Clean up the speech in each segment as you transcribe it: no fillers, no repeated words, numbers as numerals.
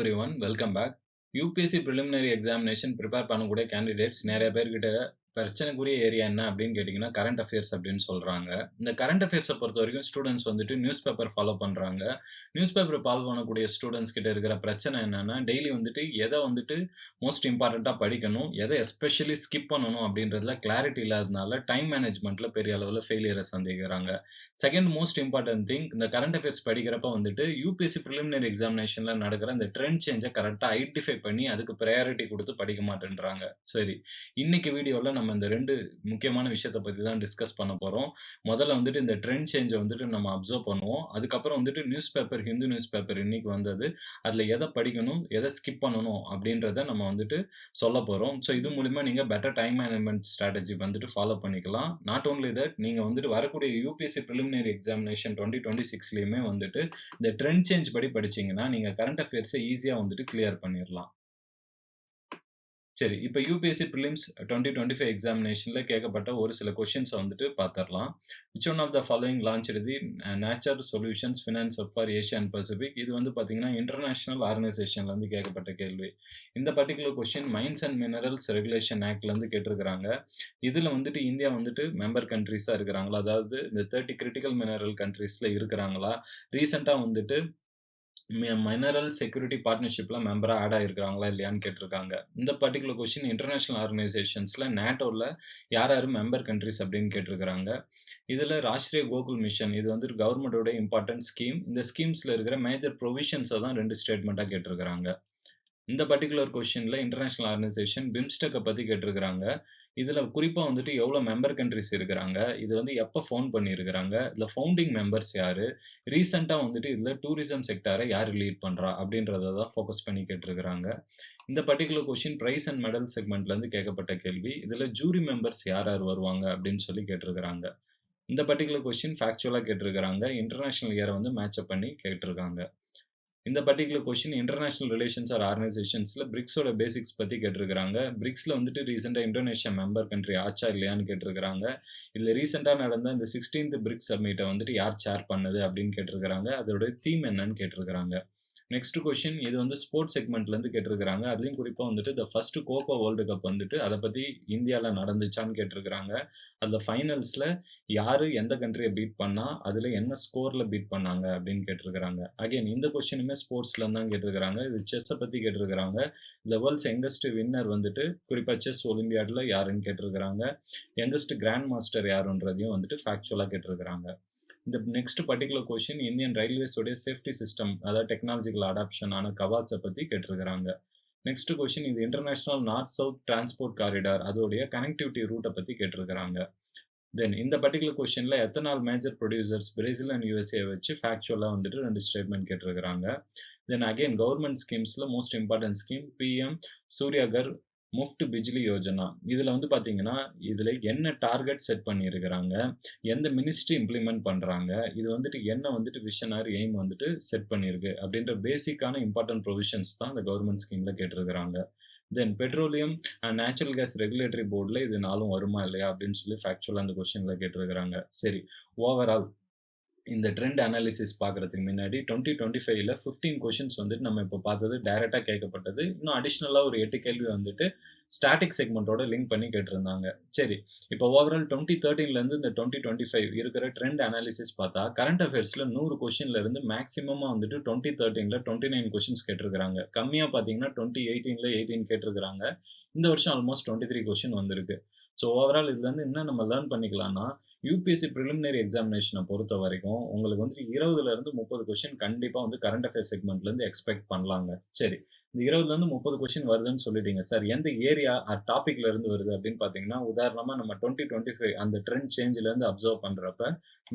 Everyone, welcome back. UPSC preliminary examination prepare பண்ணக்கூடிய candidates நெறைய பேர்கிட்ட பிரச்சனைக்குரிய ஏரியா என்ன அப்படின்னு கேட்டிங்கன்னா, கரண்ட் அஃபேர்ஸ் அப்படின்னு சொல்றாங்க. இந்த கரண்ட் அஃபேர்ஸ பொறுத்தவரைக்கும் ஸ்டூடண்ட்ஸ் வந்துட்டு நியூஸ் பேப்பர் ஃபாலோ பண்றாங்க. நியூஸ் பேப்பர் ஃபாலோ பண்ணக்கூடிய ஸ்டூடண்ட்ஸ் கிட்ட இருக்கிற பிரச்சனை என்னன்னா, டெய்லி வந்துட்டு எத வந்துட்டு மோஸ்ட் இம்பார்ட்டன்ட்டா படிக்கணும், எத எஸ்பெஷலி ஸ்கிப் பண்ணணும் அப்படின்றதுல கிளாரிட்டி இல்லாதனால டைம் மேனேஜ்மென்ட்ல பெரிய அளவுல ஃபெயிலியர சந்திக்கிறாங்க. செகண்ட் மோஸ்ட் இம்பார்ட்டன்ட் திங் இந்த கரண்ட் அஃபேர்ஸ் படிக்கிறப்ப வந்துட்டு யூபிஎஸ்சி பிரிலிமினரி எக்ஸாமினேஷன்ல நடக்கிற இந்த ட்ரெண்ட் சேஞ்ச கரெக்ட்டா ஐடென்டிஃபை பண்ணி அதுக்கு பிரையாரிட்டி குடுத்து படிக்க மாட்டேன்றாங்க. சரி, இன்னைக்கு வீடியோல நம்ம இந்த 2 முக்கியமான விஷயத்த பத்தி தான் டிஸ்கஸ் பண்ண போறோம். முதல்ல வந்துட்டு இந்த ட்ரெண்ட் சேஞ்ச வந்துட்டு நம்ம அப்சர்வ் பண்ணுவோம். அதுக்கப்புறம் வந்துட்டு news paper, Hindu news paper இன்னைக்கு வந்தது. அதுல எத படிக்கணும், எத ஸ்கிப் பண்ணணும் அப்படின்றத நம்ம வந்துட்டு சொல்லப் போறோம். ஸோ இது மூலியமா நீங்க பெட்டர் டைம் மேனேஜ்மென்ட் ஸ்ட்ராட்டஜி வந்துட்டு ஃபாலோ பண்ணிக்கலாம். நாட் ஒன்லி தட் நீங்க வந்துட்டு வரக்கூடிய யூபிஎஸ்சி பிரிலிமினரி எக்ஸாமினேஷன் 2026லயுமே வந்துட்டு இந்த ட்ரெண்ட் சேஞ்ச் படி படிச்சீங்கன்னா, நீங்க கரண்ட் அஃபேர்ஸ ஈஸியா வந்துட்டு கிளியர் பண்ணிறலாம். சரி, இப்ப யுபிஎஸ்சி பிரிலிம்ஸ் 2025 எக்ஸாமினேஷன்ல கேட்கப்பட்ட ஒரு சில கொஸ்டின்ஸ வந்துட்டு பார்த்துரலாம். Which one of the following launched the nature solutions finance hub for Asia and Pacific. இது வந்து பார்த்தீங்கன்னா, இன்டர்நேஷனல் ஆர்கனைசேஷன்லேருந்து கேட்கப்பட்ட கேள்வி. இந்த particular question mines and minerals regulation ஆக்ட்லேருந்து கேட்டிருக்கிறாங்க. இதுல வந்துட்டு இந்தியா வந்துட்டு மெம்பர் கண்ட்ரீஸா இருக்கிறாங்களா? அதாவது இந்த 30 கிரிட்டிக்கல் மினரல் கண்ட்ரீஸ்ல இருக்கிறாங்களா? ரீசென்ட்டா வந்துட்டு மினரல் செக்யூரிட்டி பார்ட்னர்ஷிப்ல மெம்பரா ஆட் ஆயிருக்காங்களா இல்லையான்னு கேட்டிருக்காங்க. இந்த பர்ட்டிகுலர் கொஸ்டின் இன்டர்நேஷனல் ஆர்கனைசேஷன்ஸ்ல நேட்டோல யார் யாரு மெம்பர் கண்ட்ரீஸ் அப்படின்னு கேட்டிருக்காங்க. இதுல ராஷ்டிரிய கோகுல் மிஷன் இது வந்துட்டு கவர்மெண்டோட இம்பார்ட்டன்ட் ஸ்கீம். இந்த ஸ்கீம்ஸ்ல இருக்கிற மேஜர் ப்ரொவிஷன்ஸ தான் 2 ஸ்டேட்மெண்ட்டா கேட்டிருக்காங்க. இந்த பர்ட்டிகுலர் கொஸ்டின்ல இன்டர்நேஷனல் ஆர்கனைசேஷன் பிம்ஸ்டெக்க பத்தி கேட்டிருக்காங்க. இதுல குறிப்பா வந்துட்டு எவ்வளோ மெம்பர் கண்ட்ரீஸ் இருக்கிறாங்க? இது வந்து எப்ப ஃபவுண்ட் பண்ணியிருக்கிறாங்க? இதுல ஃபவுண்டிங் மெம்பர்ஸ் யாரு? ரீசென்ட்டா வந்துட்டு இதுல டூரிசம் செக்டார யாரு லீட் பண்றா? அப்படின்றத தான் ஃபோக்கஸ் பண்ணி கேட்டிருக்கிறாங்க. இந்த particular question prize and medal செக்மென்ட்லேருந்து கேட்கப்பட்ட கேள்வி. இதுல ஜூரி மெம்பர்ஸ் யார் யார் வருவாங்க? அப்படின்னு சொல்லி கேட்டிருக்கிறாங்க. இந்த பர்ட்டிகுலர் கொஸ்டின் ஃபேக்சுவலா கேட்டிருக்கிறாங்க. இன்டர்நேஷனல் இயர வந்து மேட்ச் அப் பண்ணி கேட்டிருக்காங்க. இந்த particular question international relations or ஆர்கனைசேஷன்ஸ்ல பிரிக்ஸோட பேசிக்ஸ் பத்தி கேட்டிருக்காங்க. பிரிக்ஸ்ல வந்துட்டு ரீசென்ட்டா இந்தோனேஷியா மெம்பர் கண்ட்ரி ஆச்சா இல்லையான்னு கேட்டிருக்காங்க. இதுல ரீசென்ட்டா நடந்த இந்த 16த் பிரிக்ஸ் சம்மிட்ட வந்துட்டு யார் சேர் பண்ணது அப்படின்னு கேட்டிருக்காங்க. அதோட தீம் என்னன்னு கேட்டிருக்காங்க. நெக்ஸ்ட் கொஸ்டின் இது வந்து ஸ்போர்ட்ஸ் செக்மென்ட்லேருந்து கேட்டிருக்காங்க. அதுலயும் குறிப்பா வந்துட்டு ஃபர்ஸ்ட் கோகோ வேர்ல்டு கப் வந்துட்டு அத பத்தி இந்தியால நடந்துச்சான்னு கேட்டிருக்காங்க. அதுல ஃபைனல்ஸ்ல யாரு எந்த கண்ட்ரிய பீட் பண்ணா, அதுல என்ன ஸ்கோர்ல பீட் பண்ணாங்க அப்படின்னு கேட்டிருக்காங்க. அகைன் இந்த கொஸ்டினுமே ஸ்போர்ட்ஸ்லருந்து தான் கேட்டிருக்காங்க. இது செஸ்ஸ பத்தி கேட்டிருக்காங்க. இந்த வேர்ல்ட்ஸ் யங்கஸ்ட் வின்னர் வந்துட்டு குறிப்பா செஸ் ஒலிம்பியாட்ல யாருன்னு கேட்டிருக்காங்க. யங்கஸ்ட் கிராண்ட் மாஸ்டர் யாருன்றதையும் வந்துட்டு ஃபேக்சுவலா கேட்டிருக்காங்க. இந்த next particular question Indian railways உடைய சேஃப்டி சிஸ்டம் அதாவது டெக்னாலஜிக்கல் அடாப்ஷன் ஆன கவாட்ஸ பத்தி கேட்டிருக்காங்க. நெக்ஸ்ட் கொஸ்டின் இது international north south transport corridor அதோடைய கனெக்டிவிட்டி ரூட்ட பத்தி கேட்டிருக்காங்க. தென் இந்த பர்ட்டிகுலர் கொஸ்டின்ல ethanol major producers Brazil and USA வச்சு ஃபேக்சுவலா வந்துட்டு 2 ஸ்டேட்மெண்ட் கேட்டிருக்காங்க. தென் அகைன் கவர்மெண்ட் ஸ்கீம்ஸ்ல most important scheme PM Surya Ghar Muft Bijli Yojana. இதுல வந்து பாத்தீங்கன்னா, இதுல என்ன டார்கெட் செட் பண்ணியிருக்கிறாங்க? எந்த மினிஸ்ட்ரி இம்ப்ளிமெண்ட் பண்றாங்க? இது வந்துட்டு என்ன வந்துட்டு விஷன் ஆர் எய்ம் வந்துட்டு செட் பண்ணியிருக்கு? அப்படின்ற பேசிக்கான இம்பார்ட்டன்ட் ப்ரொவிஷன்ஸ் தான் இந்த கவர்மெண்ட் ஸ்கீம்ல கேட்டிருக்கிறாங்க. Then petroleum and natural gas regulatory போர்ட்ல இது 4ம் வருமா இல்லையா? அப்படின்னு சொல்லி ஃபேக்சுவலா அந்த கொஸ்டின்ல கேட்டிருக்கிறாங்க. சரி, ஓவரால் இந்த ட்ரெண்ட் அனாலிசிஸ் பார்க்கறதுக்கு முன்னாடி 2025ல 15 கொஸ்டின்ஸ் வந்துட்டு நம்ம இப்ப பார்த்தது டைரக்ட்டா கேட்கப்பட்டது. இன்னும் அடிஷனலா ஒரு 8 கேள்வி வந்துட்டு ஸ்டாட்டிக் செக்மென்ட்டோட லிங்க் பண்ணி கேட்டிருந்தாங்க. சரி, இப்ப ஓவரால் 2013லேருந்து இந்த 2025 இருக்கிற ட்ரெண்ட் அனாலிசிஸ் பார்த்தா, கரண்ட் அஃபேர்ஸ்ல 100 கொஸ்டின்ல இருந்து மேக்ஸிமமா வந்துட்டு 2013ல 29 கொஸ்டின்ஸ் கேட்டிருக்காங்க. கம்மியா பார்த்தீங்கன்னா 2018ல 18 கேட்டிருக்காங்க. இந்த வருஷம் ஆல்மோஸ்ட் 23 கொஸ்டின் வந்திருக்கு. ஸோ ஓவரால் இதுலருந்து என்ன நம்ம லேர்ன் பண்ணிக்கலாம்னா, யுபிஎஸ்சி பிரிலிமினரி எக்ஸாமினேஷன பொறுத்தவரைக்கும், உங்களுக்கு வந்துட்டு 20லேருந்து 30 கொஸ்டின் கண்டிப்பா வந்து கரண்ட் அஃபேர்ஸ் செக்மென்ட்லேருந்து எக்ஸ்பெக்ட் பண்ணலாங்க. சரி, இந்த 20லேருந்து 30 கொஸ்டின் வருதுன்னு சொல்லிட்டீங்க. சார் எந்த ஏரியா டாபிக்ல இருந்து வருது அப்படின்னு பார்த்தீங்கன்னா, உதாரணமா நம்ம 2025 அந்த ட்ரெண்ட் சேஞ்ச்லேருந்து அப்சர்வ் பண்றப்ப,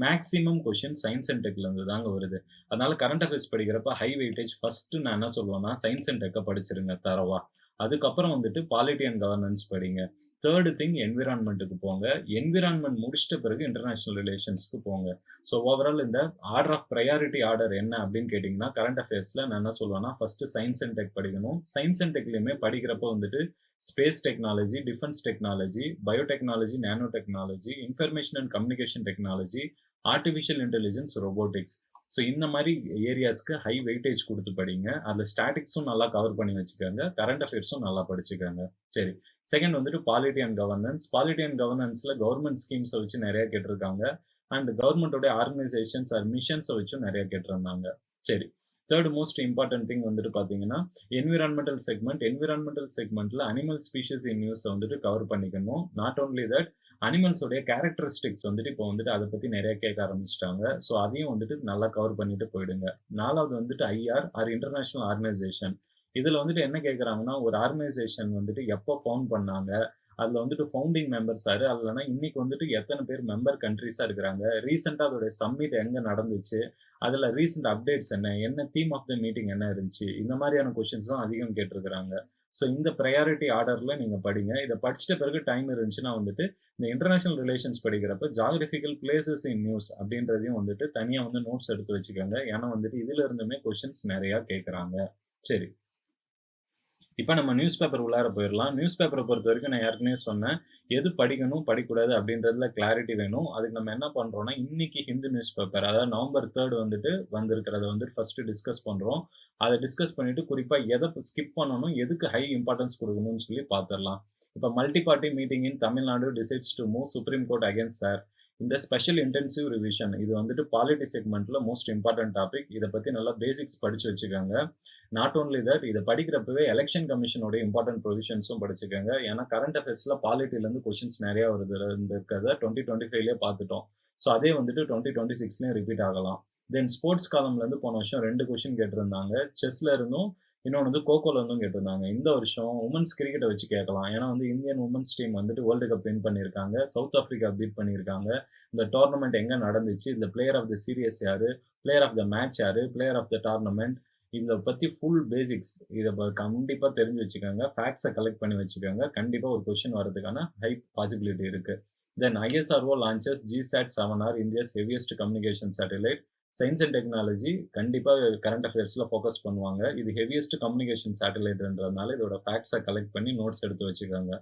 மேக்ஸிமம் கொஸ்டின் சயன்ஸ் அண்ட் டெக்லேருந்து தாங்க வருது. அதனால கரண்ட் அஃபேர்ஸ் படிக்கிறப்ப ஹை வெயிட்டேஜ் ஃபர்ஸ்ட் நான் என்ன சொல்லுவேன்னா, சயன்ஸ் அண்ட் டெக்க படிச்சிருங்க தரோவா. அதுக்கப்புறம் வந்துட்டு பாலிட்டி அண்ட் கவர்னன்ஸ் படிங்க. 3 திங் என்விரான்மென்ட்க்கு போங்க. என்விரான்மென்ட் முடிச்சிட்ட பிறகு இன்டர்நேஷனல் ரிலேஷன்ஸ்க்கு போங்க. ஸோ ஓவரால் இந்த ஆர்டர் ஆஃப் பிரையாரிட்டி ஆர்டர் என்ன அப்படின்னு கேட்டீங்கன்னா, கரண்ட் அஃபேர்ஸ்ல நான் என்ன சொல்லுவேன்னா, ஃபர்ஸ்ட் சயன்ஸ் அண்ட் டெக் படிக்கணும். சயன்ஸ் அண்ட் டெக்லயுமே படிக்கிறப்போ வந்துட்டு space technology, defence technology, biotechnology, nano technology, information and communication technology, artificial intelligence, robotics. So இந்த மாரி ஏரியாஸ்க்கு ஹை வெயிட்டேஜ் குடுத்து படிங்க. அதுல ஸ்டாட்டிக்ஸும் நல்லா கவர் பண்ணி வச்சுக்கங்க. கரண்ட் அஃபேர்ஸும் நல்லா படிச்சுக்கங்க. சரி. செகண்ட் வந்துட்டு polity and governance. Polity and கவர்னன்ஸ்ல கவர்ன்மென்ட் ஸ்கீம்ஸ வச்சு நெறைய கேட்டிருக்காங்க. அண்ட் கவர்ன்மென்ட்டோட ஆர்கனைசேஷன்ஸ் ஆர் மிஷன்ஸ வச்சும் நெறைய கேட்டிருந்தாங்க. சரி. 3 மோஸ்ட் இம்பார்ட்டன்ட் திங் வந்துட்டு பார்த்தீங்கன்னா, என்விரான்மென்டல் செக்மென்ட். என்விரான்மென்டல் செக்மென்ட்ல அனிமல் ஸ்பீஷிஸ் இன் நியூஸ வந்துட்டு கவர் பண்ணிக்கணும். நாட் ஒன்லி தட் அனிமல்ஸோடைய கேரக்டரிஸ்டிக்ஸ் வந்துட்டு இப்போ வந்துட்டு அத பத்தி நெறைய கேட்க ஆரம்பிச்சுட்டாங்க. ஸோ அதையும் வந்துட்டு நல்லா கவர் பண்ணிட்டு போயிடுங்க. 4வது வந்துட்டு ஐஆர் ஆர் இன்டர்நேஷனல் ஆர்கனைசேஷன். இதுல வந்துட்டு என்ன கேட்கறாங்கன்னா, ஒரு ஆர்கனைசேஷன் வந்துட்டு எப்போ ஃபவுண்ட் பண்ணாங்க? அதுல வந்துட்டு ஃபவுண்டிங் மெம்பர்ஸ் யாரு? அதுலனா இன்னைக்கு வந்துட்டு எத்தன பேர் மெம்பர் கண்ட்ரீஸா இருக்கிறாங்க? ரீசென்ட்டா அதோட சம்மிட் எங்க நடந்துச்சு? அதுல ரீசென்ட் அப்டேட்ஸ் என்ன? என்ன தீம் ஆஃப் த மீட்டிங் என்ன இருந்துச்சு? இந்த மாரியான கொஸ்டின்ஸ் தான் அதிகம் கேட்டிருக்கிறாங்க. ஸோ இந்த பிரையாரிட்டி ஆர்டர்ல நீங்க படிங்க. இத படிச்சுட்ட பிறகு டைம் இருந்துச்சுன்னா வந்துட்டு, இந்த இன்டர்நேஷனல் ரிலேஷன்ஸ் படிக்கிறப்ப ஜியோகிராபிக்கல் பிளேஸஸ் இன் நியூஸ் அப்படின்றதையும் வந்துட்டு தனியா வந்து நோட்ஸ் எடுத்து வச்சுக்கோங்க. ஏன்னா வந்துட்டு இதுல இருந்துமே கொஸ்டின்ஸ் நெறையா கேட்கறாங்க. சரி. இப்ப நம்ம நியூஸ் பேப்பர் உள்ளார போயிரலாம். நியூஸ் பேப்பர பொறுத்தவரைக்கும் நான் ஏற்கனவே சொன்னேன். எது படிக்கணும், படிக்கக்கூடாது அப்படின்றதுல கிளாரிட்டி வேணும். அதுக்கு நம்ம என்ன பண்றோம்னா, இன்னைக்கு ஹிந்து நியூஸ் பேப்பர் அதாவது நவம்பர் 3 வந்துட்டு வந்திருக்கிறத வந்துட்டு ஃபர்ஸ்ட்டு டிஸ்கஸ் பண்றோம். அத டிஸ்கஸ் பண்ணிட்டு குறிப்பா எத ஸ்கிப் பண்ணணும், எதுக்கு ஹை இம்பார்ட்டன்ஸ் குடுக்கணும்னு சொல்லி பார்த்துரலாம். இப்ப multi party meeting in Tamil Nadu decides to move supreme court against sir. இந்த ஸ்பெஷல் இன்டென்சிவ் ரிவிஷன் இது வந்துட்டு பாலிட்டி செக்மென்ட்ல மோஸ்ட் இம்பார்ட்டன்ட் டாபிக். இத பத்தி நல்லா பேசிக்ஸ் படிச்சு வச்சுக்கோங்க. நாட் ஒன்லி தட் இத படிக்கிறப்பவே எலக்ஷன் கமிஷனோட இம்பார்ட்டன்ட் ப்ரொவிஷன்ஸும் படிச்சுக்கங்க. ஏன்னா கரண்ட் அஃபேர்ஸ்ல பாலிட்டிலேருந்து கொஸ்டின்ஸ் நெறைய வருது இருந்திருக்கிறத 2025லயே பார்த்துட்டோம். ஸோ அதே வந்துட்டு 2026லயும் ரிப்பீட் ஆகலாம். தென் ஸ்போர்ட்ஸ் காலம்லேருந்து போன வருஷம் 2 கொஸ்டின் கேட்டிருந்தாங்க. செஸ்ல இருந்தும் இன்னொன்னு வந்து கோகோல இருந்தும் கேட்டிருந்தாங்க. இந்த வருஷம் வுமென்ஸ் கிரிக்கெட்ட வச்சு கேட்கலாம். ஏன்னா வந்து இந்தியன் வுமென்ஸ் டீம் வந்துட்டு வேர்ல்டு கப் வின் பண்ணியிருக்காங்க. சவுத் ஆஃப்ரிக்கா பீட் பண்ணியிருக்காங்க. இந்த டோர்னமென்ட் எங்க நடந்துச்சு? இந்த பிளேயர் ஆஃப் த சீரியஸ் யாரு? பிளேயர் ஆஃப் த மேட்ச் யாரு? பிளேயர் ஆஃப் த டோர்னமென்ட் இத பத்தி ஃபுல் பேசிக்ஸ் இத கண்டிப்பா தெரிஞ்சு வச்சுக்கோங்க. ஃபேக்ட்ஸ கலெக்ட் பண்ணி வச்சுக்கோங்க. கண்டிப்பா ஒரு கொஸ்டின் வரதுக்கான ஹை பாசிபிலிட்டி இருக்கு. தென் ISRO launches GSAT-7R India's heaviest communication satellite. Science and technology கண்டிப்பா கரண்ட் அஃபேர்ஸ்ல ஃபோக்கஸ் பண்ணுவாங்க. இது ஹெவியஸ்ட் கம்யூனிகேஷன் சேட்டலைட்ன்றதுனால இதோட ஃபேக்ட்ஸ கலெக்ட் பண்ணி நோட்ஸ் எடுத்து வச்சுக்கோங்க.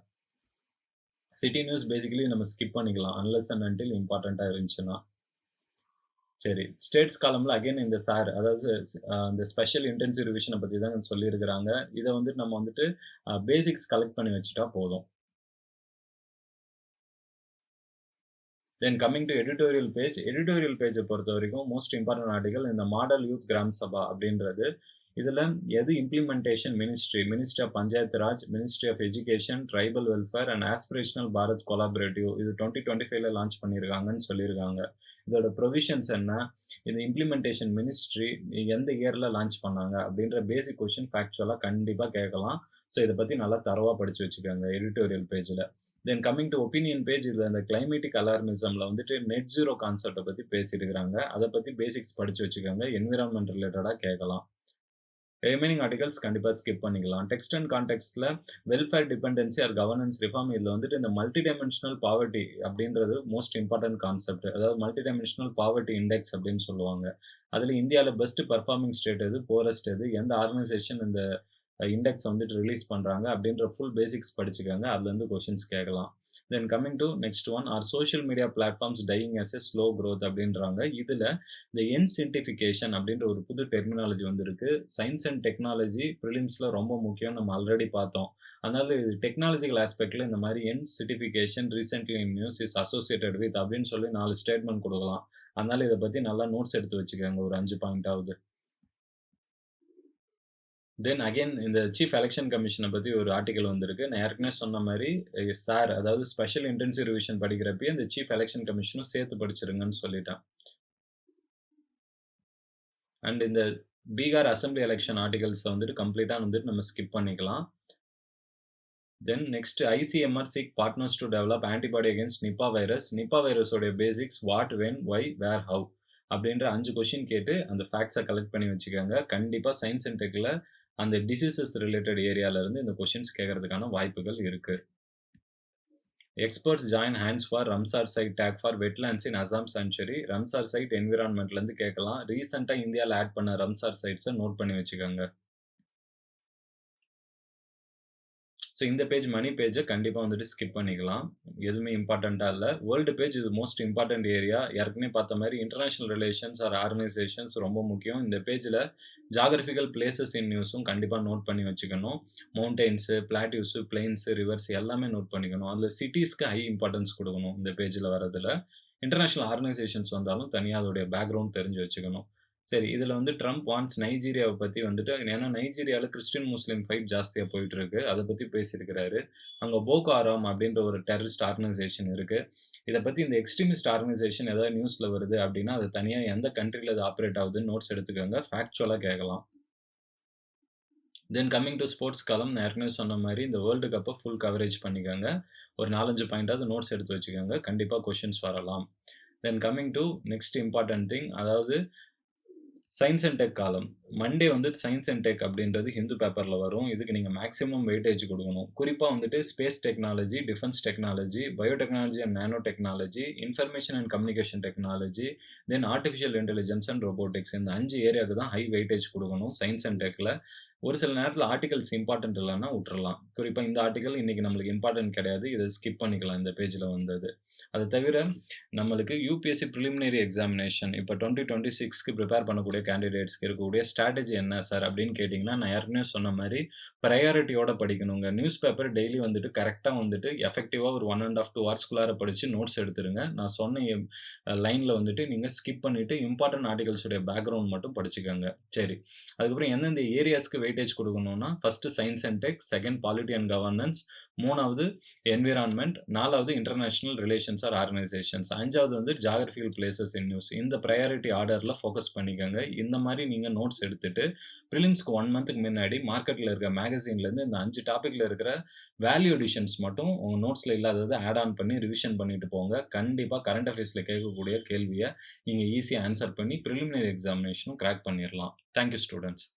சிட்டி நியூஸ் பேசிக்கலி நம்ம ஸ்கிப் பண்ணிக்கலாம். அன்லெஸ் அண்ட் அன்டில் இம்பார்ட்டன்ட்டா இருந்துச்சுன்னா. சரி. ஸ்டேட்ஸ் காலம்ல அகைன் இந்த சார் அதாவது இந்த ஸ்பெஷல் இன்டென்சிவ் ரிவிஷன பத்தி தான் சொல்லியிருக்கிறாங்க. இத வந்துட்டு நம்ம வந்துட்டு பேசிக்ஸ் கலெக்ட் பண்ணி வச்சுட்டா போதும். Then coming to editorial page. Editorial பேஜ பொறுத்தவரைக்கும் மோஸ்ட் இம்பார்டன்ட் ஆர்டிகல் இந்த மாடல் யூத் கிராம் சபா அப்படின்றது. இதுல எது implementation ministry, ministry of Panchayat Raj, ministry of education, tribal welfare and aspirational Bharat collaborative இது 2025ல லான்ச் பண்ணியிருக்காங்கன்னு சொல்லியிருக்காங்க. இதோட ப்ரொவிஷன்ஸ் என்ன? இந்த இம்ப்ளிமென்டேஷன் மினிஸ்ட்ரி எந்த இயர்ல லான்ச் பண்ணாங்க? அப்படின்ற பேசிக் கொஸ்டின் ஃபேக்சுவலா கண்டிப்பா கேட்கலாம். ஸோ இத பத்தி நல்லா தரோவா படிச்சு வச்சுக்கோங்க எடிட்டோரியல் பேஜ்ல. Then coming to opinion page இதுல அந்த கிளைமேட்டிக் அலார்மிசம்ல வந்துட்டு நெட் ஜீரோ கான்செப்ட்ட பத்தி பேசியிருக்கிறாங்க. அத பத்தி பேசிக்ஸ் படிச்சு வச்சுக்கோங்க. என்விரான்மென்ட் ரிலேட்டடா கேட்கலாம். ரிமைனிங் ஆர்டிகல்ஸ் கண்டிப்பா ஸ்கிப் பண்ணிக்கலாம். டெக்ஸ்ட் அண்ட் கான்டெக்ஸ்ட்ல welfare dependency or governance reform இதுல வந்துட்டு இந்த மல்டி டைமென்ஷனல் பாவர்ட்டி அப்படின்றது மோஸ்ட் இம்பார்ட்டன்ட் கான்செப்ட். அதாவது மல்டி டைமென்ஷனல் பாவர்ட்டி இண்டெக்ஸ் அப்படின்னு சொல்லுவாங்க. அதுல இந்தியால பெஸ்ட் பெர்ஃபார்மிங் ஸ்டேட் எது? புவரஸ்ட் எது? எந்த ஆர்கனைசேஷன் இந்த இண்டெக்ஸ் வந்துட்டு ரிலீஸ் பண்றாங்க அப்படின்ற ஃபுல் பேசிக்ஸ் படிச்சுக்கோங்க. அதுலேருந்து கொஸ்டின்ஸ் கேட்கலாம். Then coming to next one are social media platforms dying as a slow growth அப்படின்றாங்க. இதுல இந்த என்சின்டிஃபிகேஷன் அப்படின்ற ஒரு புது டெர்மினாலஜி வந்திருக்கு. சயின்ஸ் அண்ட் டெக்னாலஜி பிரிலிம்ஸ்ல ரொம்ப முக்கியம் நம்ம ஆல்ரெடி பார்த்தோம். அதனால இது டெக்னாலஜிக்கல் ஆஸ்பெக்ட்ல இந்த மாதிரி enshittification recently in news is associated with அப்படின்னு சொல்லி 4 ஸ்டேட்மெண்ட் குடுக்கலாம். அதனால இத பத்தி நல்லா நோட்ஸ் எடுத்து வச்சுக்கோங்க ஒரு 5 பாயிண்டாவது. தென் அகைன் இந்த சீஃப் எலக்ஷன் கமிஷன பத்தி ஒரு ஆர்டிக்கிள் வந்திருக்கு. நான் ஏற்கனவே சொன்ன மாரி சார் அதாவது ஸ்பெஷல் இன்டென்சிவ் ரிவிஷன் படிக்கிறப்பயே இந்த சீஃப் எலக்ஷன் கமிஷனும் சேர்த்து படிச்சிருங்கன்னு சொல்லிட்டேன். அண்ட் இந்த பீகார் அசெம்பிளி எலக்ஷன் ஆர்டிகல்ஸ வந்துட்டு கம்ப்ளீட்டா வந்துட்டு நம்ம ஸ்கிப் பண்ணிக்கலாம். Then next ICMR seek partners to develop antibody against Nipah virus. Nipah வைரஸோட basics what, when, why, where, how அப்படின்ற 5 கொஸ்டின் கேட்டு அந்த ஃபேக்ட்ஸ கலெக்ட் பண்ணி வச்சுக்கோங்க. கண்டிப்பா சயன்ஸ் அண்ட் டெக்ல அந்த டிசீசஸ் ரிலேட்டட் ஏரியால இருந்து இந்த கொஸ்டின்ஸ் கேட்கறதுக்கான வாய்ப்புகள் இருக்கு. Experts join hands for Ramsar site tag for wetlands in Assam sanctuary. Ramsar site என்விரான்மென்ட்லேருந்து கேட்கலாம். ரீசென்ட்டா இந்தியால ஆட் பண்ண ரம்சார் சைட்ஸ நோட் பண்ணி வச்சுக்கோங்க. ஸோ இந்த பேஜ் மணி பேஜ கண்டிப்பா வந்துட்டு ஸ்கிப் பண்ணிக்கலாம். எதுவுமே இம்பார்ட்டன்ட்டா இல்ல. வேர்ல்டு பேஜ் இது மோஸ்ட் இம்பார்ட்டன்ட் ஏரியா. ஏற்கனவே பார்த்த மாரி இன்டர்நேஷனல் ரிலேஷன்ஸ் ஆர் ஆர்கனைசேஷன்ஸ் ரொம்ப முக்கியம். இந்த பேஜ்ல ஜியோகிராபிக்கல் பிளேஸஸ் இன் நியூஸும் கண்டிப்பா நோட் பண்ணி வச்சுக்கணும். மவுண்டெயின்ஸு, பிளாட்டியூஸு, பிளெயின்ஸு, ரிவர்ஸ் எல்லாமே நோட் பண்ணிக்கணும். அதில சிட்டீஸ்க்கு ஹை இம்பார்ட்டன்ஸ் குடுக்கணும் இந்த பேஜ்ல வரதுல. இன்டர்நேஷனல் ஆர்கனைசேஷன்ஸ் வந்தாலும் தனியா அதோடைய பேக்கிரவுண்ட் தெரிஞ்சு வச்சுக்கணும். சரி, இதுல வந்து ட்ரம்ப் வாண்ட்ஸ் நைஜீரியாவ பத்தி வந்துட்டு ஏன்னா நைஜீரியால கிறிஸ்டியன், முஸ்லீம் ஃபைட் ஜாஸ்தியா போயிட்டு இருக்கு. அத பத்தி பேசியிருக்கிறாரு. அங்க போகோ ஹராம் அப்படின்ற ஒரு டெரரிஸ்ட் ஆர்கனைசேஷன் இருக்கு. இத பத்தி இந்த எக்ஸ்ட்ரீமிஸ்ட் ஆர்கனைசேஷன் ஏதாவது நியூஸ்ல வருது அப்படின்னா, அது தனியா எந்த கண்ட்ரில அது ஆப்பரேட் ஆகுதுன்னு நோட்ஸ் எடுத்துக்கோங்க. ஃபேக்சுவலா கேட்கலாம். தென் கமிங் டூ ஸ்போர்ட்ஸ் காலம் நான் ஏற்கனவே சொன்ன மாரி இந்த வேர்ல்டு கப்ப ஃபுல் கவரேஜ் பண்ணிக்கோங்க. ஒரு 4, 5 பாயிண்டாவது நோட்ஸ் எடுத்து வச்சுக்கோங்க. கண்டிப்பா கொஸ்டின்ஸ் வரலாம். Then coming to next important thing அதாவது science and tech column. Monday வந்து சயன்ஸ் அண்ட் டெக் அப்படின்றது ஹிந்து பேப்பர்ல வரும். இதுக்கு நீங்க மேக்ஸிமம் வெயிட்டேஜ் குடுக்கணும். குறிப்பா வந்துட்டு space technology, defence technology, biotechnology and nano technology, information and communication technology, then artificial intelligence and robotics இந்த 5 ஏரியாக்கு தான் ஹை வெயிட்டேஜ் குடுக்கணும் சயன்ஸ் அண்ட் டெக்ல. ஒரு சில நேரத்தில ஆர்டிகில்ஸ் இம்பார்ட்டன்ட் இல்லன்னா உட்டுறலாம். குறிப்பா இந்த ஆர்டிகில் இன்னைக்கு நம்மளுக்கு இம்பார்ட்டன்ட் கிடையாது. இத ஸ்கிப் பண்ணிக்கலாம் இந்த பேஜ்ல வந்தது. அது தவிர நம்மளுக்கு யுபிஎஸ்சி பிரிலிமினரி எக்ஸாமினேஷன் இப்ப 2026க்கு பிரிப்பேர் பண்ணக்கூடிய கேண்டிடேட்ஸ்க்கு இருக்கக்கூடிய ஸ்ட்ராட்டஜி என்ன சார் அப்படின்னு கேட்டீங்கன்னா, நான் ஏற்கனவே சொன்ன மாரி பிரையாரிட்டியோட படிக்கணுங்க. நியூஸ் பேப்பர் டெய்லி வந்துட்டு கரெக்ட்டா வந்துட்டு எஃபெக்டிவா ஒரு 1 1/2, 2 ஹார்ஸ்க்குள்ளார படிச்சு நோட்ஸ் எடுத்துருங்க. நான் சொன்ன லைன்ல வந்துட்டு நீங்க ஸ்கிப் பண்ணிட்டு இம்பார்ட்டன்ட் ஆர்டிகில்ஸ் உடைய பேக்கிரவுண்ட் மட்டும் படிச்சுக்கோங்க. சரி. அதுக்கப்புறம் எந்தெந்த ஏரியாஸ்க்கு வெயிட்டேஜ் குடுக்கணும்னா, ஃபர்ஸ்ட்டு சயன்ஸ் அண்ட் டெக், 2ண்ட் பாலிட்டி அண்ட் கவர்னன்ஸ், 3வது என்வைரன்மென்ட், 4வது இன்டர்நேஷனல் ரிலேஷன்ஸ் ஆர் ஆர்கனைசேஷன்ஸ், 5வது வந்து ஜியோகிராபிக்கல் பிளேஸஸ் இன் நியூஸ். இந்த பிரையாரிட்டி ஆர்டர்ல ஃபோக்கஸ் பண்ணிக்கங்க. இந்த மாரி நீங்க நோட்ஸ் எடுத்துட்டு, பிரிலிம்ஸ்க்கு 1 மந்த்க்கு முன்னாடி மார்க்கெட்ல இருக்க மேகசின்லேருந்து இந்த 5 டாபிக்ல இருக்கிற வேல்யூ அடிஷன்ஸ் மட்டும் உங்க நோட்ஸ்ல இல்லாதத ஆட் ஆன் பண்ணி ரிவிஷன் பண்ணிட்டு போங்க. கண்டிப்பா கரண்ட் அஃபேர்ஸ்ல கேட்கக்கூடிய கேள்விய நீங்க ஈஸியா ஆன்ஸர் பண்ணி பிரிலிமினரி எக்ஸாமினேஷனும் கிராக் பண்ணிறலாம். Thank you students.